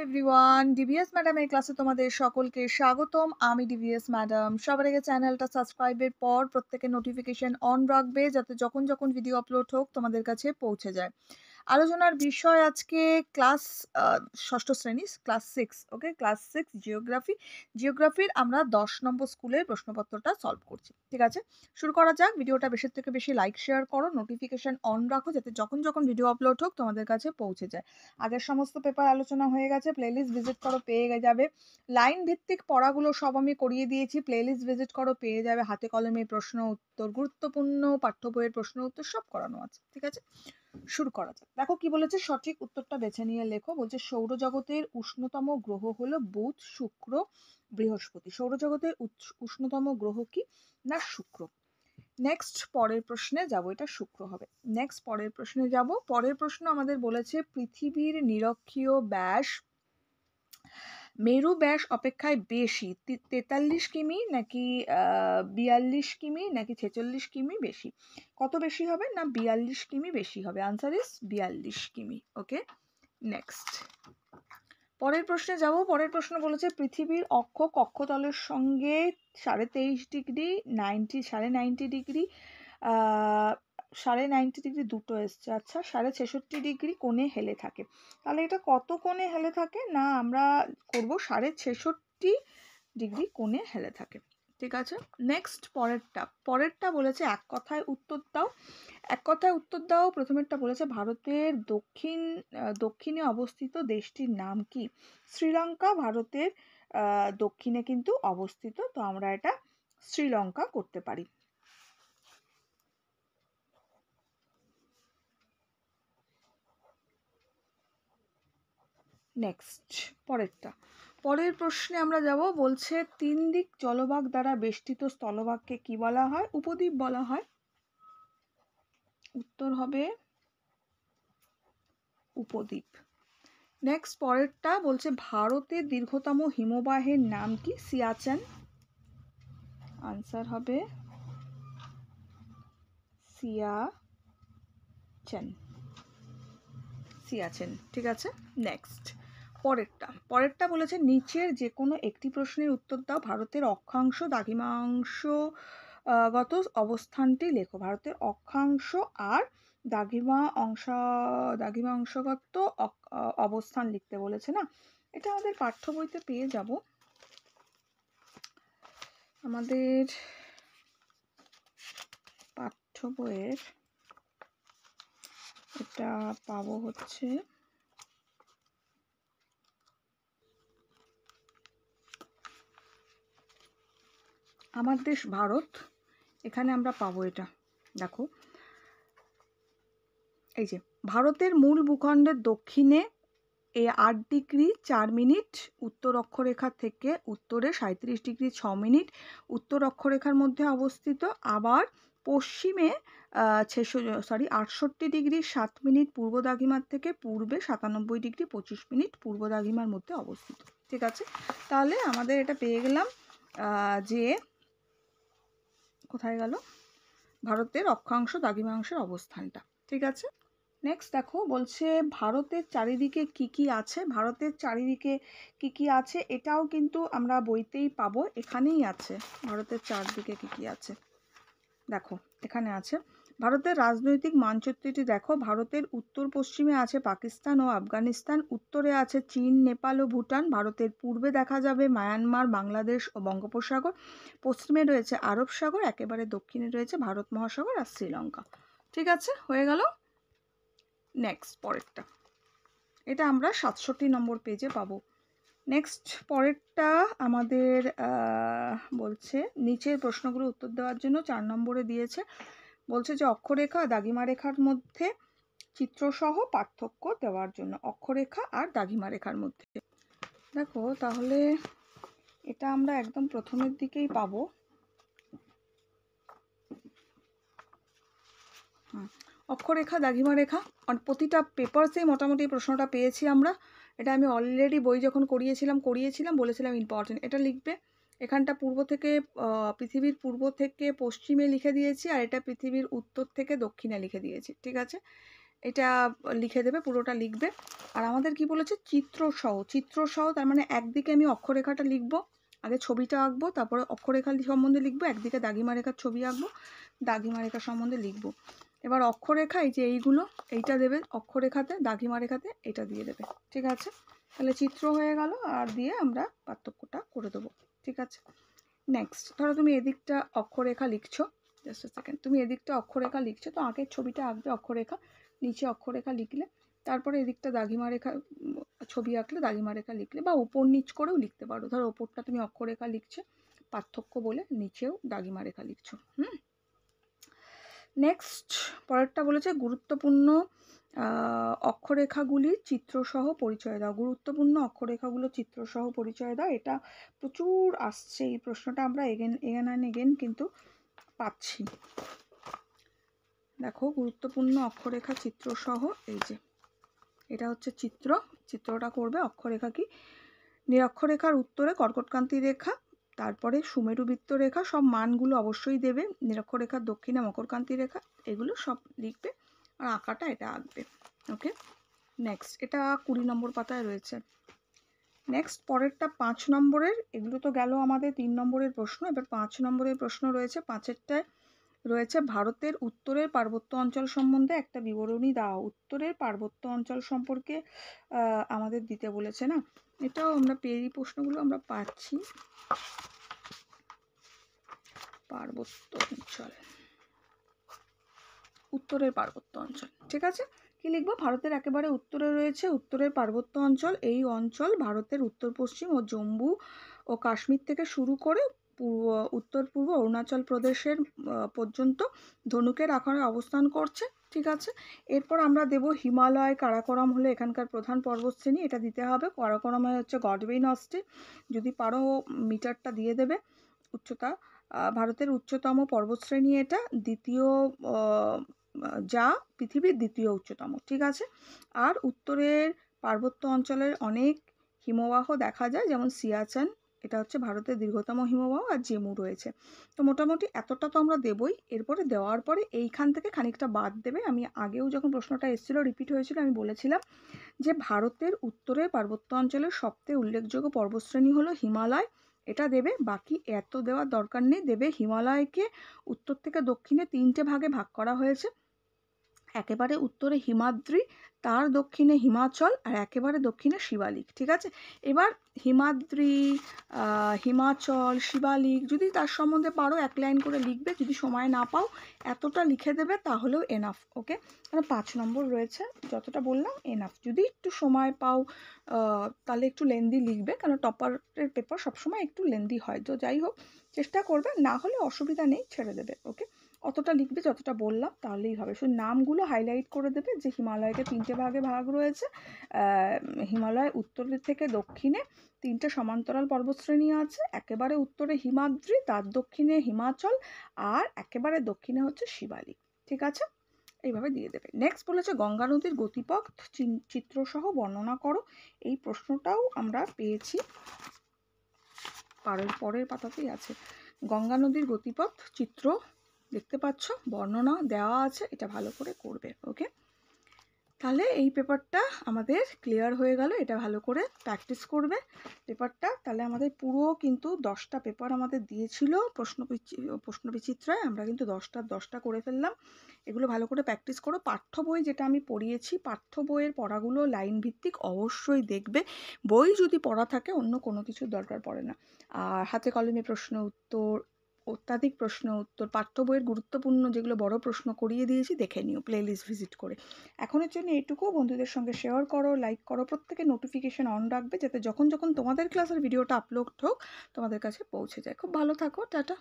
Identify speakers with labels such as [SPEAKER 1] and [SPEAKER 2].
[SPEAKER 1] Everyone, DVS ম্যাডামের ক্লাসে তোমাদের সকলকে স্বাগতম। আমি ডিভিএস ম্যাডাম। সবার আগে চ্যানেলটা সাবস্ক্রাইবের পর প্রত্যেকে নোটিফিকেশন অন রাখবে, যাতে যখন যখন ভিডিও আপলোড হোক তোমাদের কাছে পৌঁছে যায়। আলোচনার বিষয় আজকে ক্লাস ষষ্ঠ শ্রেণী, ক্লাস 6। ওকে, ক্লাস 6 জিওগ্রাফির আমরা 10 নম্বর স্কুলের প্রশ্নপত্রটা সলভ করছি। ঠিক আছে, শুরু করা যাক। ভিডিওটা বেশি থেকে বেশি লাইক শেয়ার করো, নোটিফিকেশন অন রাখো, যাতে যখন যখন ভিডিও আপলোড হোক তোমাদের কাছে পৌঁছে যায়। আগের সমস্ত পেপার আলোচনা হয়ে গেছে, প্লেলিস্ট ভিজিট করো, পেয়ে যাবে। লাইন ভিত্তিক পড়াগুলো সব আমি করিয়ে দিয়েছি, প্লেলিস্ট ভিজিট করো, পেয়ে যাবে। হাতে কলমে প্রশ্ন উত্তর, গুরুত্বপূর্ণ পাঠ্য বইয়ের প্রশ্ন উত্তর সব করানো আছে। ঠিক আছে, শুরু করা যাক। দেখো কি বলেছে, সঠিক উত্তরটা বেছে নিয়ে লেখো। বলছে সৌরজগতের উষ্ণতম গ্রহ হলো বুধ, শুক্র, বৃহস্পতি। সৌরজগতের উষ্ণতম গ্রহ কি? না শুক্র। নেক্সট পরের প্রশ্নে যাব, এটা শুক্র হবে। নেক্সট পরের প্রশ্নে যাব। পরের প্রশ্ন আমাদের বলেছে পৃথিবীর নিরক্ষীয় ব্যাস মেরু ব্যাস অপেক্ষায় বেশি, 43 কিমি নাকি 42 কিমি নাকি 46 কিমি বেশি? কত বেশি হবে? না 42 কিমি বেশি হবে। আনসার ইজ 42 কিমি। ওকে, নেক্সট পরের প্রশ্নে যাব। পরের প্রশ্ন বলেছে পৃথিবীর অক্ষ কক্ষতলের সঙ্গে 23.5 ডিগ্রি 90 ডিগ্রি 90 ডিগ্রি দুটো এসছে। আচ্ছা, 66.5 ডিগ্রি কোণে হেলে থাকে। তাহলে এটা কত কোণে হেলে থাকে? না আমরা করব 66.5 ডিগ্রি কোণে হেলে থাকে। ঠিক আছে, নেক্সট পরেরটা বলেছে এক কথায় উত্তর দাও। এক কথায় উত্তর দাও। প্রথমেরটা বলেছে ভারতের দক্ষিণে অবস্থিত দেশটির নাম কি? শ্রীলঙ্কা ভারতের দক্ষিণে কিন্তু অবস্থিত, তো আমরা এটা শ্রীলঙ্কা করতে পারি। নেক্সট পরের প্রশ্নে আমরা যাব। বলছে 3 দিক জলভাগ দ্বারা বেষ্টিত স্থলভাগকে কি বলা হয়? উপদ্বীপ বলা হয়। উত্তর হবে উপদ্বীপ। নেক্সট পরেরটা বলছে ভারতের দীর্ঘতম হিমবাহের নাম কি? সিয়াচেন। আনসার হবে সিয়াচেন। ঠিক আছে, নেক্সট পরেরটা বলেছে নিচের যে কোনো একটি প্রশ্নের উত্তর দাও। ভারতের অক্ষাংশ দ্রাঘিমাংশগত অবস্থানটি লেখো। ভারতের অক্ষাংশ আর দ্রাঘিমাংশগত অবস্থান লিখতে বলেছে না? এটা আমাদের পাঠ্য বইতে পেয়ে যাব। আমাদের পাঠ্য বইয়ের এটা পাবো হচ্ছে আমার দেশ ভারত, এখানে আমরা পাবো এটা। দেখো এই যে ভারতের মূল ভূখণ্ডের দক্ষিণে 8 ডিগ্রি 4 মিনিট উত্তর অক্ষরেখা থেকে উত্তরে 37 ডিগ্রি 6 মিনিট উত্তর অক্ষরেখার মধ্যে অবস্থিত। আবার পশ্চিমে 68 ডিগ্রি 7 মিনিট পূর্ব দ্রাঘিমার থেকে পূর্বে 97 ডিগ্রি 25 মিনিট পূর্ব দ্রাঘিমার মধ্যে অবস্থিত। ঠিক আছে, তাহলে আমাদের এটা পেয়ে গেলাম যে কোথায় গেল ভারতের অক্ষাংশ দ্রাঘিমাংশের অবস্থানটা। ঠিক আছে, নেক্সট দেখো বলছে ভারতের চারিদিকে কি কি আছে? ভারতের চারিদিকে কি কি আছে এটাও কিন্তু আমরা বইতেই পাবো, এখানেই আছে। ভারতের চারদিকে কি কি আছে দেখো, এখানে আছে। ভারতের রাজনৈতিক মানচিত্রটি দেখো। ভারতের উত্তর পশ্চিমে আছে পাকিস্তান ও আফগানিস্তান, উত্তরে আছে চীন, নেপাল ও ভুটান, ভারতের পূর্বে দেখা যাবে মায়ানমার, বাংলাদেশ ও বঙ্গোপসাগর, পশ্চিমে রয়েছে আরব সাগর, একেবারে দক্ষিণে রয়েছে ভারত মহাসাগর আর শ্রীলঙ্কা। ঠিক আছে, হয়ে গেল। নেক্সট পরেরটা, এটা আমরা 67 নম্বর পেজে পাবো। নেক্সট পরেরটা আমাদের বলছে নিচের প্রশ্নগুলো উত্তর দেওয়ার জন্য 4 নম্বরে দিয়েছে। বলছে যে অক্ষরেখা দাগিমা রেখার মধ্যে চিত্রসহ পার্থক্য দেওয়ার জন্য। অক্ষরেখা আর দাগিমা রেখার মধ্যে দেখো, তাহলে এটা আমরা একদম প্রথমের দিকেই পাবো। অক্ষরেখা দাগিমা রেখা প্রতিটা পেপারসেই মোটামুটি প্রশ্নটা পেয়েছি আমরা। এটা আমি অলরেডি বই যখন করিয়েছিলাম বলেছিলাম ইম্পর্টেন্ট। এটা লিখবে, এখানটা পৃথিবীর পূর্ব থেকে পশ্চিমে লিখে দিয়েছি, আর এটা পৃথিবীর উত্তর থেকে দক্ষিণে লিখে দিয়েছি। ঠিক আছে, এটা লিখে দেবে, পুরোটা লিখবে। আর আমাদের কি বলেছে, চিত্রসহ, তার মানে একদিকে আমি অক্ষরেখাটা লিখবো, আগে ছবিটা আঁকবো, তারপরে অক্ষরেখা সম্বন্ধে লিখবো, একদিকে দাগিমা রেখার ছবি আঁকবো, দাগিমা রেখা সম্বন্ধে লিখবো। এবার অক্ষরেখা এই যে এইগুলো, এইটা দেবে অক্ষরেখাতে, দাগিমা রেখাতে এটা দিয়ে দেবে, ঠিক আছে? তাহলে চিত্র হয়ে গেল, আর দিয়ে আমরা পার্থক্যটা করে দেবো, ঠিক আছে? নেক্সট, ধরো তুমি এদিকটা অক্ষরেখা লিখছো, জাস্ট সেকেন্ড, তুমি এদিকটা অক্ষরেখা লিখছো, তো আগের ছবিটা আঁকবে অক্ষরেখা, নিচে অক্ষরেখা লিখলে, তারপরে এদিকটা দাগিমা রেখা ছবি আঁকলে, দাগিমা রেখা লিখলে, বা উপর নিচ করেও লিখতে পারো। ধরো ওপরটা তুমি অক্ষরেখা লিখছো পার্থক্য বলে, নিচেও দাগিমা রেখা লিখছো। নেক্সট, পরেরটা বলেছে গুরুত্বপূর্ণ অক্ষরেখাগুলি চিত্রসহ পরিচয় দাও। গুরুত্বপূর্ণ অক্ষরেখাগুলো চিত্রসহ পরিচয় দাও, এটা প্রচুর আসছে এই প্রশ্নটা, আমরা এগেন অ্যান্ড এগেন কিন্তু পাচ্ছি। দেখো, গুরুত্বপূর্ণ অক্ষরেখা চিত্রসহ, এই যে এটা হচ্ছে চিত্রটা করবে। অক্ষরেখা কি, নিরক্ষরেখার উত্তরে কর্কটক্রান্তি রেখা, তারপরে সুমেরুবৃত্ত রেখা, সব মানগুলো অবশ্যই দেবে। নিরক্ষরেখার দক্ষিণে মকরকান্তি রেখা, এগুলো সব লিখবে, আর আঁকাটা এটা আঁকবে। ওকে, নেক্সট, এটা 20 নম্বর পাতায় রয়েছে। নেক্সট, পরেরটা 5 নম্বরের, এগুলো তো গেল আমাদের 3 নম্বরের প্রশ্ন। এবার 5 নম্বরের প্রশ্ন রয়েছে। 5এরটায় রয়েছে ভারতের উত্তরের পার্বত্য অঞ্চল সম্বন্ধে একটা বিবরণী দাও। উত্তরের পার্বত্য অঞ্চল সম্পর্কে আমাদের দিতে বলেছে না, এটাও আমরা এই প্রশ্নগুলো আমরা পাচ্ছি। পার্বত্য অঞ্চল, উত্তরের পার্বত্য অঞ্চল, ঠিক আছে? কি লিখবো, ভারতের একেবারে উত্তরে রয়েছে উত্তরের পার্বত্য অঞ্চল। এই অঞ্চল ভারতের উত্তর পশ্চিম ও জম্মু ও কাশ্মীর থেকে শুরু করে উত্তর পূর্ব অরুণাচল প্রদেশের পর্যন্ত ধনুকের আকারে অবস্থান করছে, ঠিক আছে? এরপর আমরা দেব হিমালয়। কারাকোরাম হলো এখানকার প্রধান পর্বতশ্রেণী, এটা দিতে হবে। কারাকোরামে হচ্ছে গডওয়েইন অস্টে, যদি পারো মিটারটা দিয়ে দেবে উচ্চতা। ভারতের উচ্চতম পর্বতশ্রেণী এটা, দ্বিতীয়, যা পৃথিবীর দ্বিতীয় উচ্চতম, ঠিক আছে? আর উত্তরের পার্বত্য অঞ্চলের অনেক হিমবাহ দেখা যায়, যেমন সিয়াচেন, এটা হচ্ছে ভারতের দীর্ঘতম হিমবাহ, আর জেমু রয়েছে। তো মোটামুটি এতটা তো আমরা দেবই। এরপরে দেওয়ার পরে এইখান থেকে খানিকটা বাদ দেবে। আমি আগেও যখন প্রশ্নটা এসেছিল, রিপিট হয়েছিল, আমি বলেছিলাম যে ভারতের উত্তরের পার্বত্য অঞ্চলের সবচেয়ে উল্লেখযোগ্য পর্বতশ্রেণী হলো হিমালয়, এটা দেবে। বাকি এত দেওয়ার দরকার নেই। দেবে হিমালয়কে উত্তর থেকে দক্ষিণে 3টে ভাগে ভাগ করা হয়েছে। একেবারে উত্তরে হিমাদ্রি, তার দক্ষিণে হিমাচল, আর একেবারে দক্ষিণে শিবালিক, ঠিক আছে? এবার হিমাদ্রি, হিমাচল, শিবালিক, যদি তার সম্বন্ধে পারো 1 লাইন করে লিখবে, যদি সময় না পাও এতটা লিখে দেবে, তাহলেও এনাফ। ওকে, কারণ 5 নম্বর রয়েছে, যতটা বললাম এনাফ। যদি একটু সময় পাও তাহলে একটু লেন্দি লিখবে, কারণ টপারের পেপার সবসময় একটু লেন্দি হয়। তো যাই হোক, চেষ্টা করবে, না হলে অসুবিধা নেই, ছেড়ে দেবে। ওকে, অতটা লিখবে যতটা বললাম, তাহলেই হবে। শুধু নামগুলো হাইলাইট করে দেবে যে হিমালয়কে 3টে ভাগে ভাগ রয়েছে। হিমালয় উত্তর থেকে দক্ষিণে 3টে সমান্তরাল পর্বতশ্রেণী আছে। একেবারে উত্তরে হিমাদ্রি, তার দক্ষিণে হিমাচল, আর একেবারে দক্ষিণে হচ্ছে শিবালিক, ঠিক আছে? এইভাবে দিয়ে দেবে। নেক্সট বলেছে গঙ্গা নদীর গতিপথ চিত্রসহ বর্ণনা করো। এই প্রশ্নটাও আমরা পেয়েছি, পরের পাতাতেই আছে। গঙ্গা নদীর গতিপথ চিত্র দেখতে পাচ্ছ, বর্ণনা দেওয়া আছে, এটা ভালো করে করবে। ওকে, তাহলে এই পেপারটা আমাদের ক্লিয়ার হয়ে গেল। এটা ভালো করে প্র্যাকটিস করবে পেপারটা। তাহলে আমাদের পুরো কিন্তু 10টা পেপার আমাদের দিয়েছিল প্রশ্নবিচিত্রায়, আমরা কিন্তু 10টা করে ফেললাম। এগুলো ভালো করে প্র্যাকটিস করো। পাঠ্য বই যেটা আমি পড়িয়েছি, পাঠ্য বইয়ের পড়াগুলো লাইন ভিত্তিক অবশ্যই দেখবে। বই যদি পড়া থাকে, অন্য কোনো কিছুর দরকার পড়ে না। আর হাতে কলমে প্রশ্ন উত্তর, অত্যাধিক প্রশ্ন উত্তর, পাঠ্য বইয়ের গুরুত্বপূর্ণ যেগুলো বড় প্রশ্ন করিয়ে দিয়েছি, দেখে নিও প্লেলিস্ট ভিজিট করে। এখনের জন্য এইটুকু। বন্ধুদের সঙ্গে শেয়ার করো, লাইক করো, প্রত্যেকে নোটিফিকেশন অন রাখবে, যাতে যখন যখন তোমাদের ক্লাসের ভিডিওটা আপলোড হোক তোমাদের কাছে পৌঁছে যায়। খুব ভালো থাকো, টাটা।